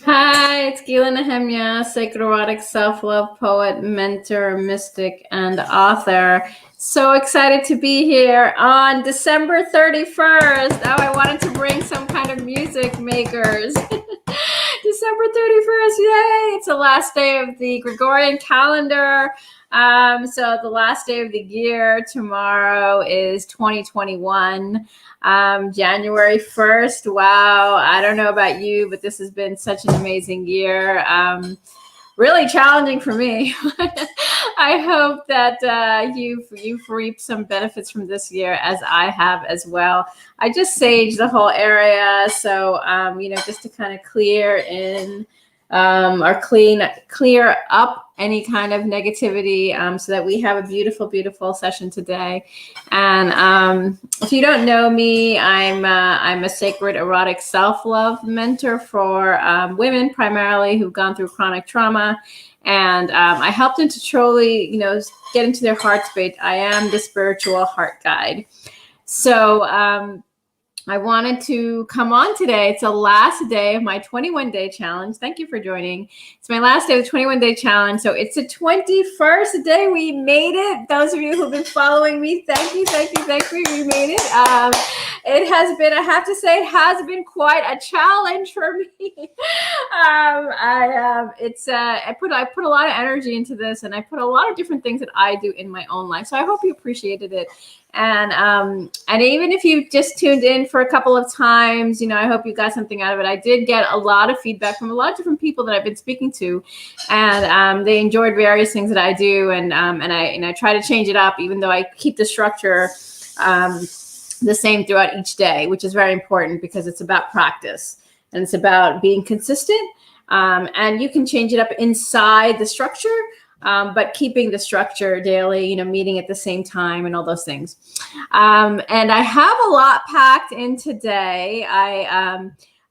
Hi, it's Gila Nehemia, sacred erotic self-love poet, mentor, mystic, and author. So excited to be here on December 31st. Oh, I wanted to bring some kind of music makers. December 31st, yay! It's the last day of the Gregorian calendar. So the last day of the year tomorrow is 2021. January 1st. Wow. I don't know about you, but this has been such an amazing year. Really challenging for me. I hope that you've reaped some benefits from this year, as I have as well. I just saged the whole area, so just to kind of clear in or clear up any kind of negativity, so that we have a beautiful, beautiful session today. And if you don't know me, I'm a sacred erotic self-love mentor for women primarily who've gone through chronic trauma. And I help them to truly, get into their heart space. I am the spiritual heart guide. So I wanted to come on today. It's the last day of my 21-day challenge. Thank you for joining. It's my last day of the 21-day challenge. So it's the 21st day. We made it. Those of you who've been following me, thank you. We made it. It has been, I have to say, it has been quite a challenge for me. I put a lot of energy into this, and I put a lot of different things that I do in my own life. So I hope you appreciated it. And even if you just tuned in for a couple of times, I hope you got something out of it. I did get a lot of feedback from a lot of different people that I've been speaking to, and they enjoyed various things that I do, and I try to change it up, even though I keep the structure the same throughout each day, which is very important because it's about practice and it's about being consistent. And you can change it up inside the structure. But keeping the structure daily, meeting at the same time and all those things. And I have a lot packed in today.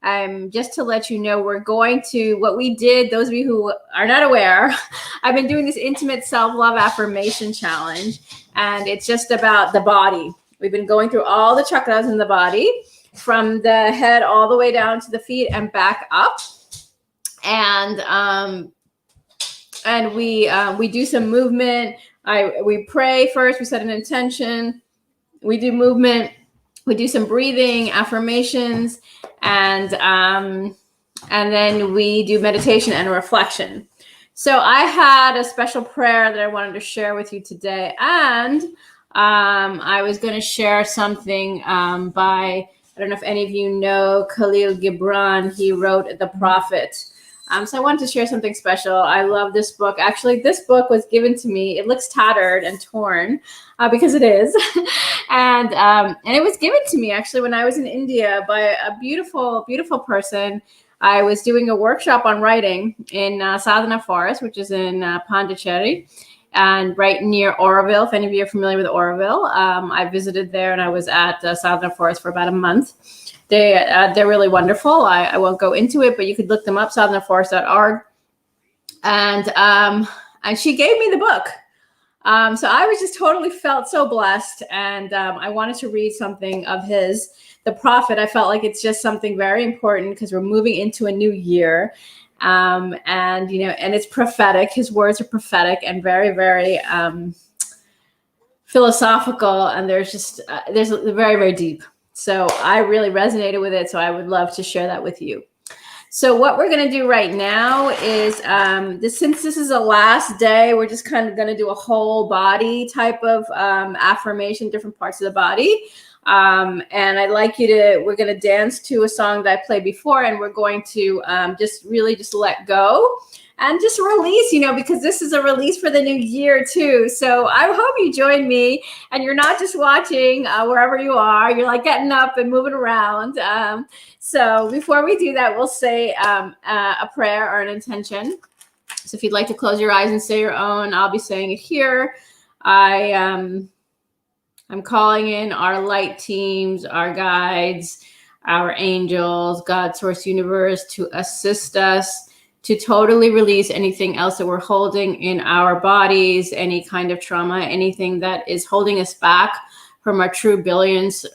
I'm just to let you know, we're going to, what we did, those of you who are not aware, I've been doing this Intimate Self-Love Affirmation challenge, and it's just about the body. We've been going through all the chakras in the body, from the head all the way down to the feet and back up. And we do some movement. We pray first. We set an intention. We do movement. We do some breathing, affirmations, and then we do meditation and reflection. So I had a special prayer that I wanted to share with you today, and I was going to share something by, I don't know if any of you know Khalil Gibran. He wrote The Prophet. So I wanted to share something special. I love this book. Actually, this book was given to me. It looks tattered and torn because it is. And it was given to me actually when I was in India by a beautiful, beautiful person. I was doing a workshop on writing in Sadhana Forest, which is in Pondicherry, and right near Oroville. If any of you are familiar with Oroville, I visited there, and I was at Sadhana Forest for about a month. They're really wonderful. I won't go into it, but you could look them up, sadhanaforest.org. And she gave me the book. So I was just totally felt so blessed. And I wanted to read something of his, The Prophet. I felt like it's just something very important because we're moving into a new year. And it's prophetic. His words are prophetic and very, very philosophical. And there's very, very deep. So I really resonated with it. So I would love to share that with you. So what we're going to do right now is, since this is the last day, we're just kind of going to do a whole body type of affirmation, different parts of the body. And I'd like we're going to dance to a song that I played before, and we're going to just let go and just release, because this is a release for the new year too. So I hope you join me, and you're not just watching wherever you are, you're like getting up and moving around. So before we do that, we'll say a prayer or an intention. So if you'd like to close your eyes and say your own, I'll be saying it here. I'm calling in our light teams, our guides, our angels, God, Source, Universe, to assist us to totally release anything else that we're holding in our bodies, any kind of trauma, anything that is holding us back from our true brilliance,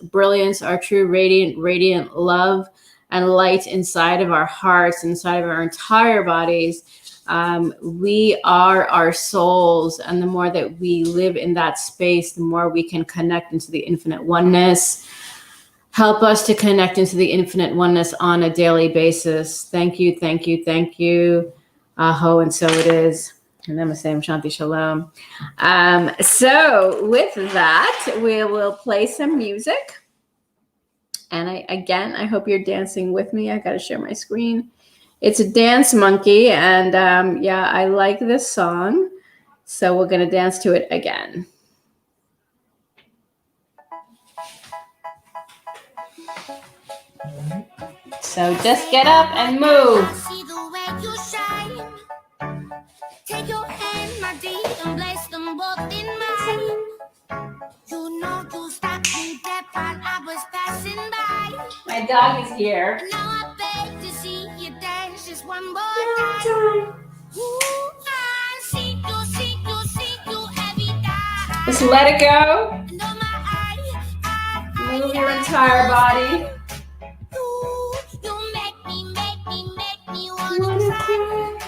our true radiant love, and light inside of our hearts, inside of our entire bodies. We are our souls, and the more that we live in that space, the more we can connect into the infinite oneness. Help us to connect into the infinite oneness on a daily basis. Thank you, thank you, thank you. Aho, and so it is. And Namaste, Shanti, Shalom. So with that, we will play some music. And I hope you're dancing with me. I got to share my screen. It's a Dance Monkey, and I like this song. So we're going to dance to it again. So just get up and move. See the way you shine. Take your hand, my dear, and place them both in mine. You know you stopped me dead while I was passing by. My dog is here. Now I beg to see you dance just one more time. Ooh, I see you every time. Just let it go. And oh my, Move your entire body. You make me wanna cry.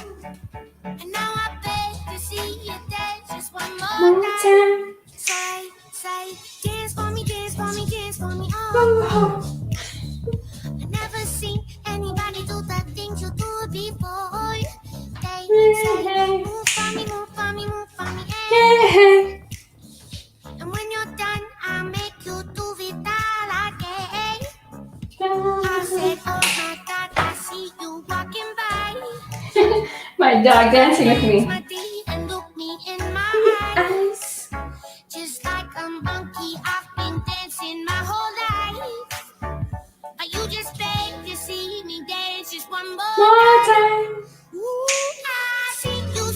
And now I beg to see you dance just one more time. Say, dance for me, oh. I've never seen anybody do the things you do before. They say, move for me, hey. And when you're done, I'll make you do it all again. I said, oh my God, I see you walking by. My dog dancing with me. And look me in my eyes. Just like a monkey, I've been dancing my whole life. But you just beg to see me dance just one more time. Ooh, I see you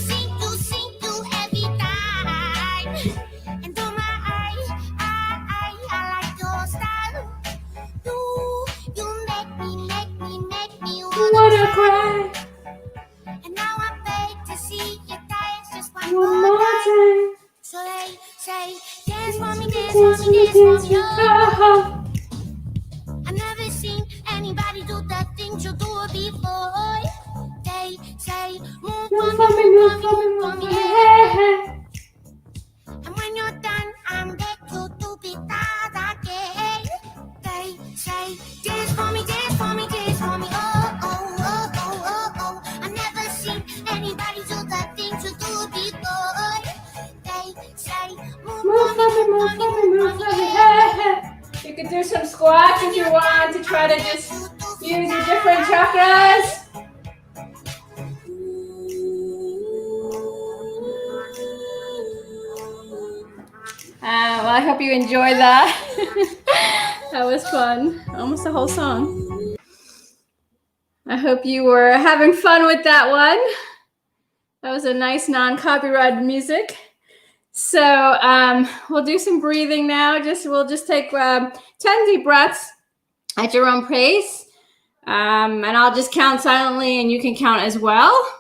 every time. And oh my, I like your style. You make me wanna cry. And now I beg to see you dance just one more time. So they say, dance for me, oh. I've never seen anybody do the things you do before. They say, move for me, hey. And when you're done, I'm back to do it all again. They say, dance for me, oh. I've never seen anybody do the things you do before. They say, move for me, hey. You could do some squats if you want to try to just use your different chakras. Well, I hope you enjoyed that. That was fun. Almost a whole song. I hope you were having fun with that one. That was a nice non-copyrighted music. So we'll do some breathing now. We'll just take 10 deep breaths at your own pace. And I'll just count silently and you can count as well.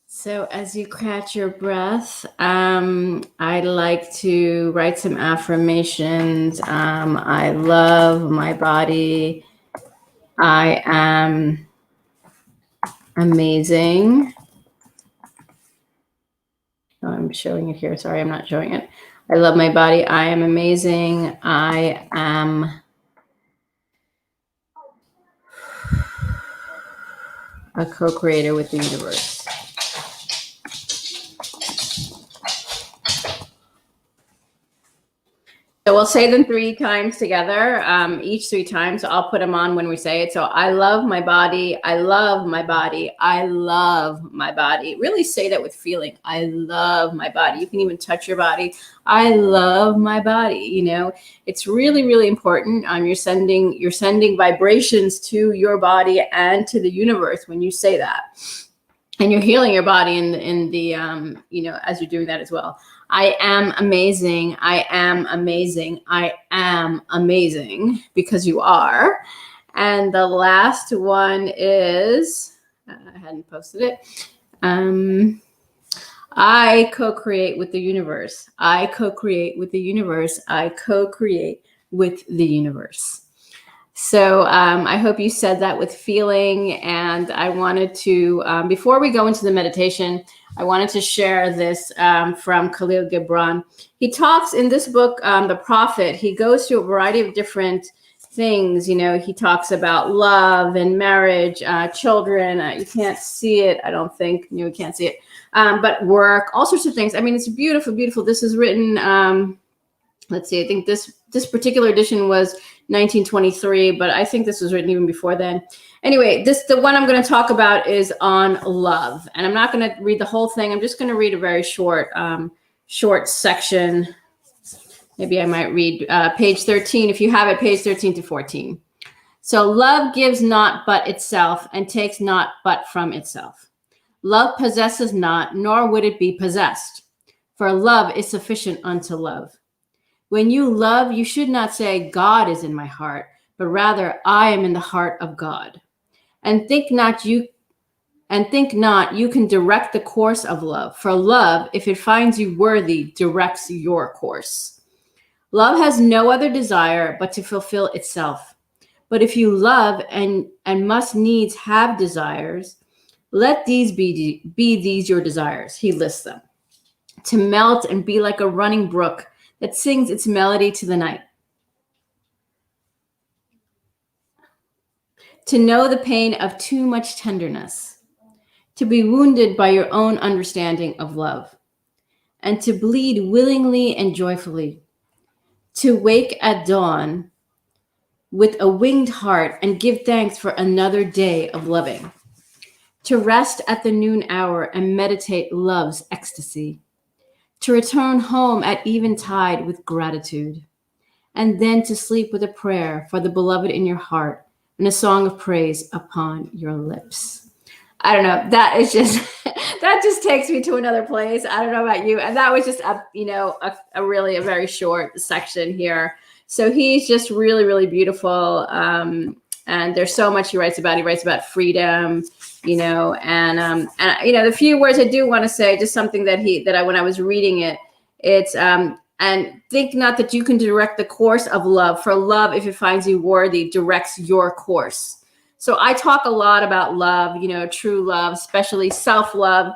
So as you catch your breath, I'd like to write some affirmations. I love my body. I am amazing. Oh, I'm showing it here. Sorry, I'm not showing it. I love my body. I am amazing. I am a co-creator with the universe. So we'll say them 3 times together, each 3 times. So I'll put them on when we say it. So I love my body. I love my body. I love my body. Really say that with feeling. I love my body. You can even touch your body. I love my body. You know, it's really, really important. You're sending vibrations to your body and to the universe when you say that. And you're healing your body in the you know, as you're doing that as well. I am amazing. I am amazing. I am amazing, because you are. And the last one is, I hadn't posted it. I co-create with the universe. I co-create with the universe. I co-create with the universe. So I hope you said that with feeling. And I wanted to, before we go into the meditation, I wanted to share this from Khalil Gibran. He talks in this book, The Prophet. He goes through a variety of different things. You know, he talks about love and marriage, children. You can't see it, I don't think. You can't see it. But work, all sorts of things. I mean, it's beautiful, beautiful. This is written, let's see, I think this particular edition was 1923, but I think this was written even before then. Anyway, the one I'm going to talk about is on love. And I'm not going to read the whole thing. I'm just going to read a very short section. Maybe I might read page 13. If you have it, page 13 to 14. So love gives not but itself, and takes not but from itself. Love possesses not, nor would it be possessed. For love is sufficient unto love. When you love, you should not say, God is in my heart, but rather, I am in the heart of God. And think not you can direct the course of love. For love, if it finds you worthy, directs your course. Love has no other desire but to fulfill itself. But if you love and must needs have desires, let these be these your desires. He lists them. To melt and be like a running brook that sings its melody to the night. To know the pain of too much tenderness. To be wounded by your own understanding of love. And to bleed willingly and joyfully. To wake at dawn with a winged heart and give thanks for another day of loving. To rest at the noon hour and meditate love's ecstasy. To return home at eventide with gratitude, and then to sleep with a prayer for the beloved in your heart and a song of praise upon your lips. I don't know. That is just, that just takes me to another place. I don't know about you. And that was just a really very short section here. So he's just really, really beautiful. And there's so much he writes about. He writes about freedom, and the few words I do want to say, just something that when I was reading it, it's, and think not that you can direct the course of love, for love, if it finds you worthy, directs your course. So I talk a lot about love, true love, especially self-love.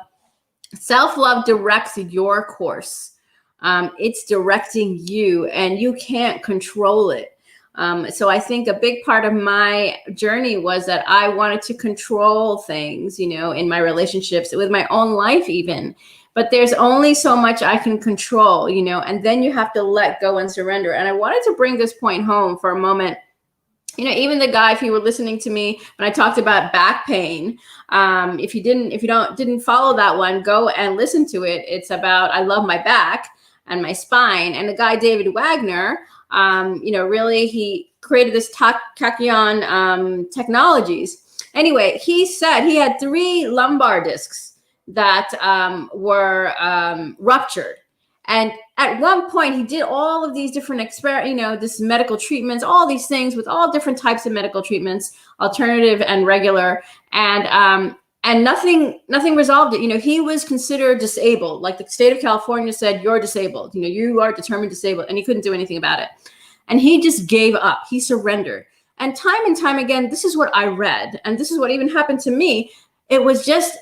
Self-love directs your course. It's directing you, and you can't control it. So I think a big part of my journey was that I wanted to control things, in my relationships, with my own life even. But there's only so much I can control, and then you have to let go and surrender. And I wanted to bring this point home for a moment. Even the guy, if you were listening to me when I talked about back pain, if you didn't follow that one, go and listen to it. It's about, I love my back and my spine. And the guy, David Wagner, really, he created this tachyon technologies. Anyway, he said he had 3 lumbar discs that were ruptured. And at one point, he did all of these different this medical treatments, all these things with all different types of medical treatments, alternative and regular, and nothing resolved it. He was considered disabled. Like the state of California said, you're disabled. You are determined disabled, and he couldn't do anything about it. And he just gave up. He surrendered. And time again, this is what I read, and this is what even happened to me. It was just,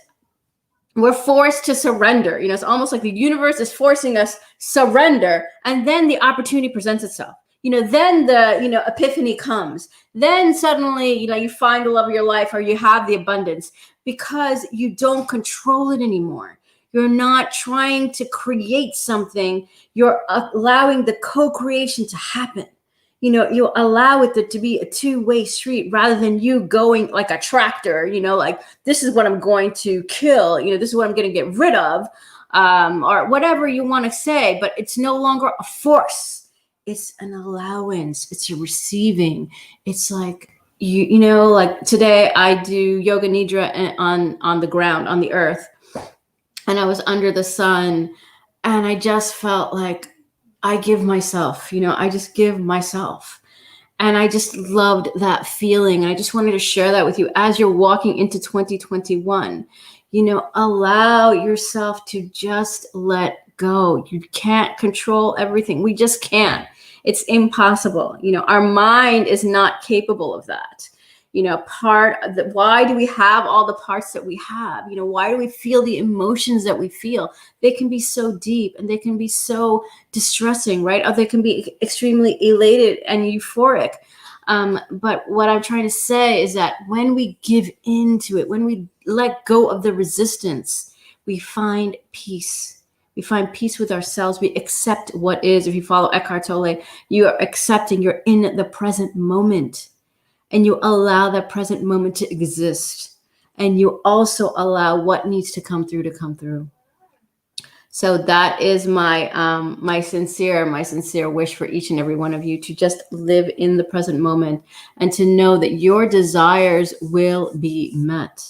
we're forced to surrender. It's almost like the universe is forcing us surrender, and then the opportunity presents itself. Then the epiphany comes. Then suddenly, you find the love of your life, or you have the abundance, because you don't control it anymore. You're not trying to create something. You're allowing the co-creation to happen. You allow it to be a two-way street rather than you going like a tractor, like this is what I'm going to kill, this is what I'm going to get rid of, or whatever you want to say, but it's no longer a force. It's an allowance. It's a receiving. It's like, like today I do yoga nidra on the ground, on the earth, and I was under the sun, and I just felt like I give myself, I just give myself. And I just loved that feeling. And I just wanted to share that with you as you're walking into 2021. Allow yourself to just let go. You can't control everything. We just can't. It's impossible. Our mind is not capable of that. Why do we have all the parts that we have? Why do we feel the emotions that we feel? They can be so deep and they can be so distressing, right? Or they can be extremely elated and euphoric. But what I'm trying to say is that when we give into it, when we let go of the resistance, we find peace. We find peace with ourselves. We accept what is. If you follow Eckhart Tolle, you are accepting. You're in the present moment. And you allow that present moment to exist. And you also allow what needs to come through to come through. So that is my sincere wish for each and every one of you, to just live in the present moment and to know that your desires will be met.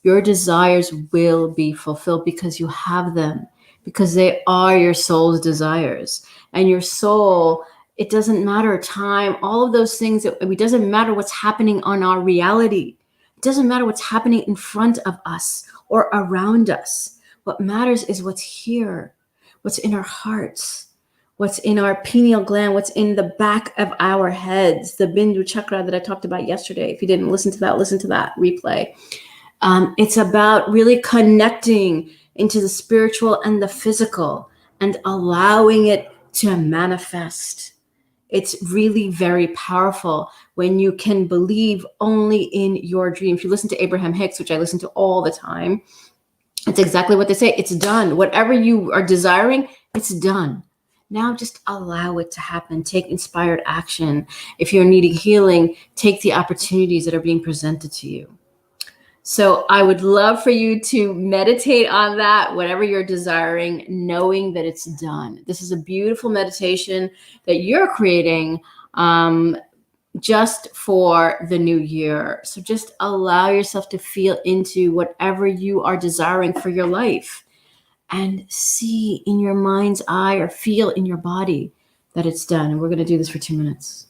Your desires will be fulfilled because you have them, because they are your soul's desires. And your soul, it doesn't matter time, all of those things, it doesn't matter what's happening on our reality. It doesn't matter what's happening in front of us or around us. What matters is what's here, what's in our hearts, what's in our pineal gland, what's in the back of our heads, the Bindu chakra that I talked about yesterday. If you didn't listen to that replay. It's about really connecting into the spiritual and the physical and allowing it to manifest. It's really very powerful when you can believe only in your dream. If you listen to Abraham Hicks, which I listen to all the time, it's exactly what they say. It's done. Whatever you are desiring, it's done. Now just allow it to happen. Take inspired action. If you're needing healing, take the opportunities that are being presented to you. So I would love for you to meditate on that, whatever you're desiring, knowing that it's done. This is a beautiful meditation that you're creating just for the new year. So just allow yourself to feel into whatever you are desiring for your life and see in your mind's eye or feel in your body that it's done. And we're going to do this for 2 minutes.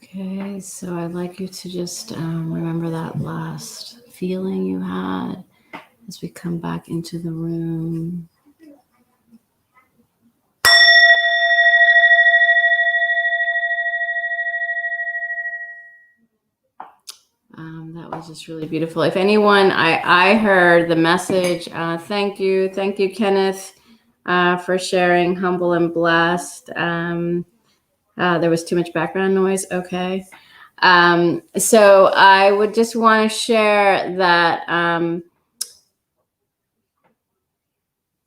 Okay, so I'd like you to just remember that last feeling you had as we come back into the room. That was just really beautiful. If anyone, I heard the message. Thank you, Kenneth, for sharing. Humble and blessed. There was too much background noise. Okay. So I would just want to share that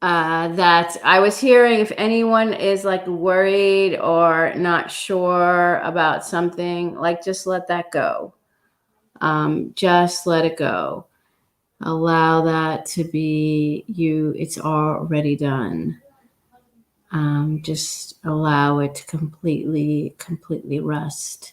that I was hearing, if anyone is like worried or not sure about something, like just let that go. Just let it go. Allow that to be you. It's already done. Just allow it to completely rest.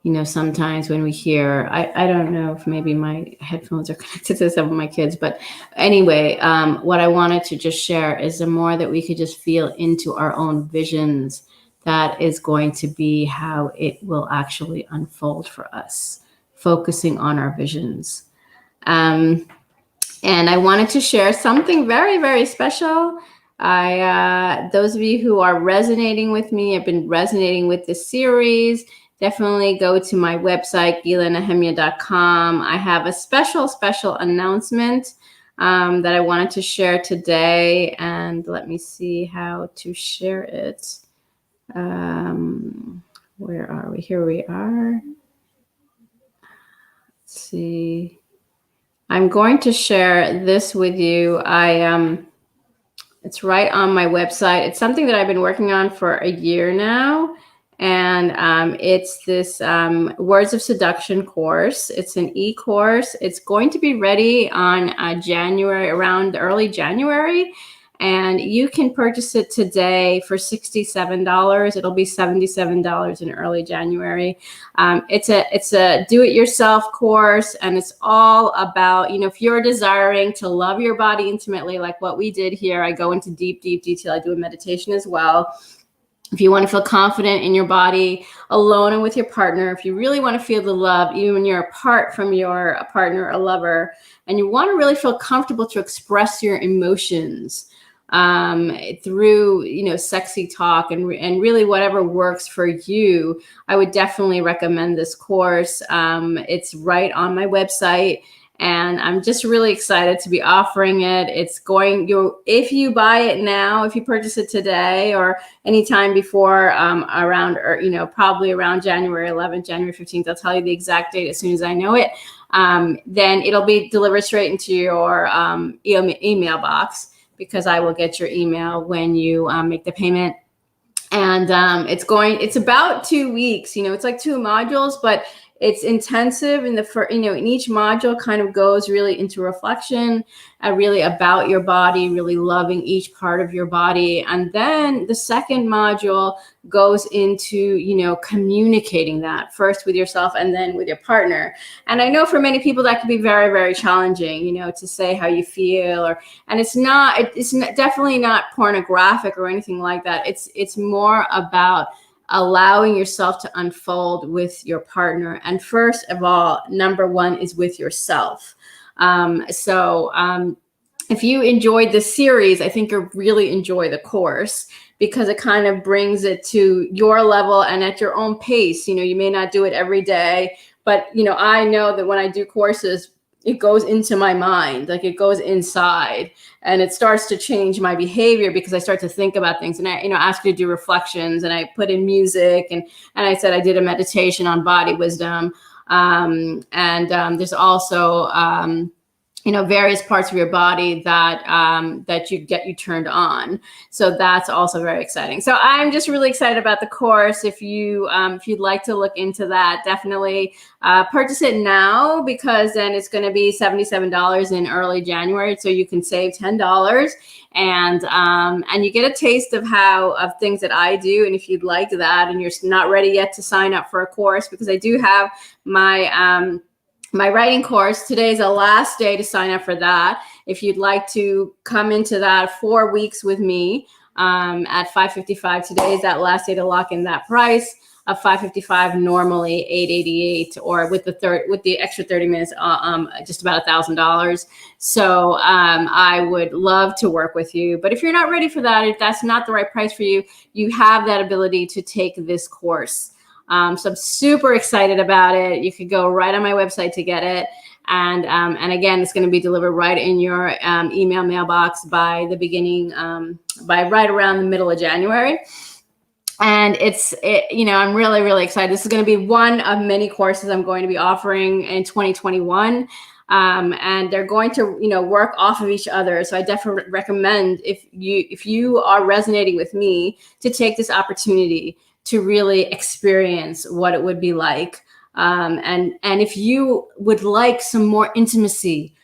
You know, sometimes when we hear, I don't know if maybe my headphones are connected to some of my kids, but anyway, what I wanted to just share is the more that we could just feel into our own visions, that is going to be how it will actually unfold for us, focusing on our visions. And I wanted to share something very, very special. Those of you who are resonating with me, have been resonating with this series, definitely go to my website, gilanahemya.com. I have a special announcement that I wanted to share today. And let me see how to share it. Where are we? Here we are. Let's see. I'm going to share this with you. It's right on my website. It's something that I've been working on for a year now. And it's this Words of Seduction course. It's an e-course. It's going to be ready on around early January. And you can purchase it today for $67. It'll be $77 in early January. It's a do-it-yourself course, and it's all about, you know, if you're desiring to love your body intimately, like what we did here, I go into deep detail. I do a meditation as well. If you want to feel confident in your body, alone and with your partner, if you really want to feel the love, even when you're apart from your partner or lover, and you want to really feel comfortable to express your emotions through, you know, sexy talk and really whatever works for you, I would definitely recommend this course. It's right on my website. And I'm just really excited to be offering it. If you buy it now, if you purchase it today or anytime before probably around January 11th, January 15th, I'll tell you the exact date as soon as I know it. Then it'll be delivered straight into your email box, because I will get your email when you make the payment. And it's about 2 weeks, you know, it's like 2 modules, but it's intensive. In in each module kind of goes really into reflection, really about your body, really loving each part of your body. And then the second module goes into, you know, communicating that first with yourself and then with your partner. And I know for many people that can be very, very challenging, you know, to say how you feel, and it's definitely not pornographic or anything like that. It's more about allowing yourself to unfold with your partner. And first of all, number one is with yourself. If you enjoyed this series, I think you'll really enjoy the course, because it kind of brings it to your level and at your own pace. You know, you may not do it every day, but, you know, I know that when I do courses, it goes into my mind, like it goes inside, and it starts to change my behavior, because I start to think about things. And I, you know, ask you to do reflections, and I put in music, and I said I did a meditation on body wisdom. There's also you know, various parts of your body that you turned on. So that's also very exciting. So I'm just really excited about the course. If you'd like to look into that, definitely purchase it now, because then it's going to be $77 in early January. So you can save $10, and you get a taste of things that I do. And if you'd like that, and you're not ready yet to sign up for a course, because I do have my writing course. Today is the last day to sign up for that. If you'd like to come into that 4 weeks with me, at $555. Today is that last day to lock in that price of $555, normally $888, or with the extra 30 minutes, just about $1,000. So I would love to work with you. But if you're not ready for that, if that's not the right price for you, you have that ability to take this course. So I'm super excited about it. You could go right on my website to get it. And again, it's going to be delivered right in your email mailbox by the beginning, by right around the middle of January. And I'm really, really excited. This is going to be one of many courses I'm going to be offering in 2021. And they're going to, work off of each other. So I definitely recommend, if you are resonating with me, to take this opportunity to really experience what it would be like. And if you would like some more intimacy,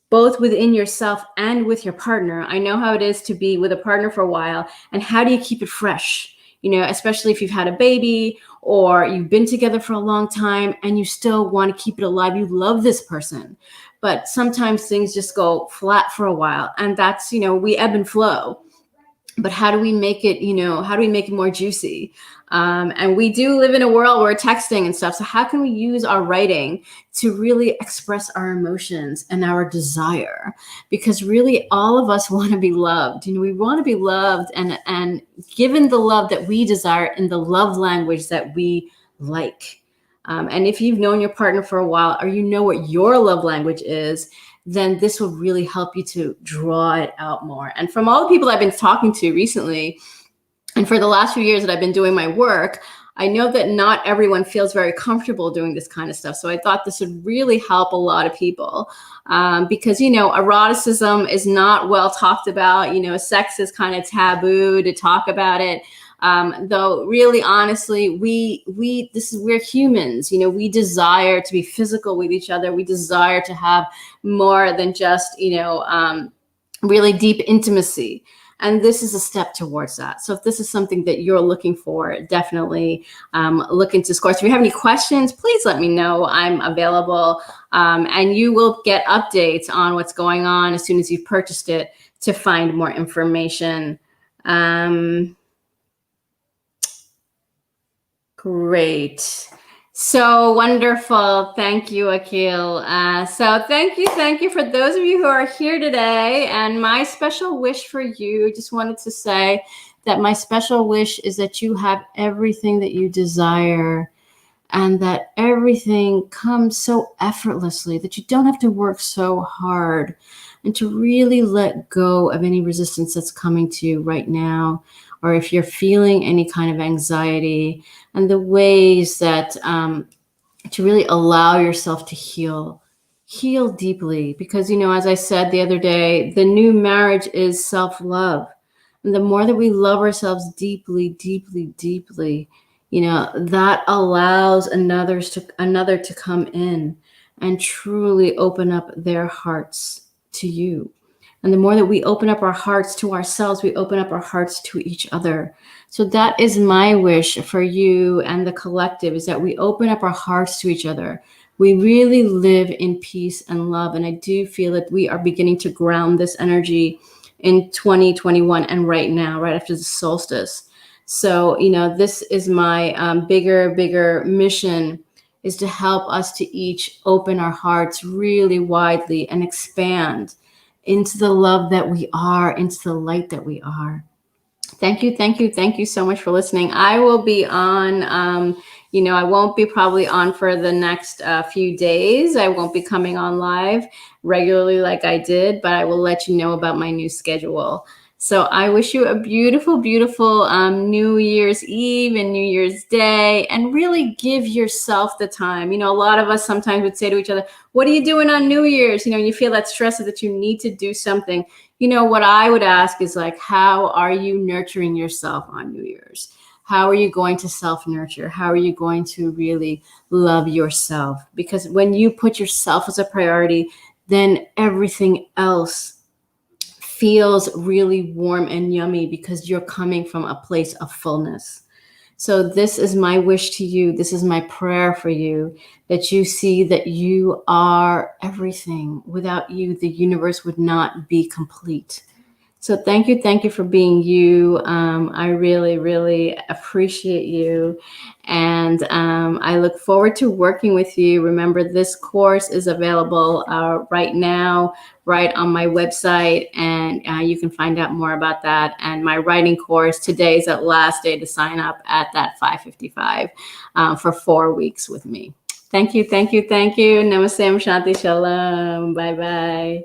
both within yourself and with your partner, I know how it is to be with a partner for a while. And how do you keep it fresh? Especially if you've had a baby or you've been together for a long time and you still want to keep it alive. You love this person, but sometimes things just go flat for a while. And that's, we ebb and flow. But how do we make it, more juicy? And we do live in a world where we're texting and stuff. So how can we use our writing to really express our emotions and our desire? Because really all of us want to be loved. We want to be loved and given the love that we desire in the love language that we like. And if you've known your partner for a while, or you know what your love language is, then this will really help you to draw it out more. And from all the people I've been talking to recently, and for the last few years that I've been doing my work, I know that not everyone feels very comfortable doing this kind of stuff. So I thought this would really help a lot of people because, eroticism is not well talked about. Sex is kind of taboo to talk about it. Though really, honestly, we're humans, we desire to be physical with each other. We desire to have more than just, really deep intimacy. And this is a step towards that. So if this is something that you're looking for, definitely look into this course. If you have any questions, please let me know. I'm available. And you will get updates on what's going on as soon as you've purchased it to find more information. Great. So wonderful. Thank you, Akil. So thank you for those of you who are here today. And my special wish for you, just wanted to say that my special wish is that you have everything that you desire and that everything comes so effortlessly that you don't have to work so hard, and to really let go of any resistance that's coming to you right now, or if you're feeling any kind of anxiety, and the ways that to really allow yourself to heal deeply. Because, as I said the other day, the new marriage is self-love. And the more that we love ourselves deeply, deeply, deeply, that allows another to come in and truly open up their hearts to you. And the more that we open up our hearts to ourselves, we open up our hearts to each other. So that is my wish for you and the collective, is that we open up our hearts to each other. We really live in peace and love. And I do feel that we are beginning to ground this energy in 2021 and right now, right after the solstice. So, this is my bigger mission, is to help us to each open our hearts really widely and expand into the love that we are, into the light that we are. Thank you so much for listening. I will be on, I won't be probably on for the next few days. I won't be coming on live regularly like I did, but I will let you know about my new schedule. So I wish you a beautiful, beautiful New Year's Eve and New Year's Day, and really give yourself the time. A lot of us sometimes would say to each other, what are you doing on New Year's? You feel that stress that you need to do something. What I would ask is how are you nurturing yourself on New Year's? How are you going to self-nurture? How are you going to really love yourself? Because when you put yourself as a priority, then everything else feels really warm and yummy, because you're coming from a place of fullness. So this is my wish to you. This is my prayer for you, that you see that you are everything. Without you, the universe would not be complete. So thank you for being you. I really, really appreciate you. And I look forward to working with you. Remember, this course is available right now, right on my website. And you can find out more about that. And my writing course, today is the last day to sign up at that 5:55 for 4 weeks with me. Thank you. Namaste, Shanti, Shalom. Bye-bye.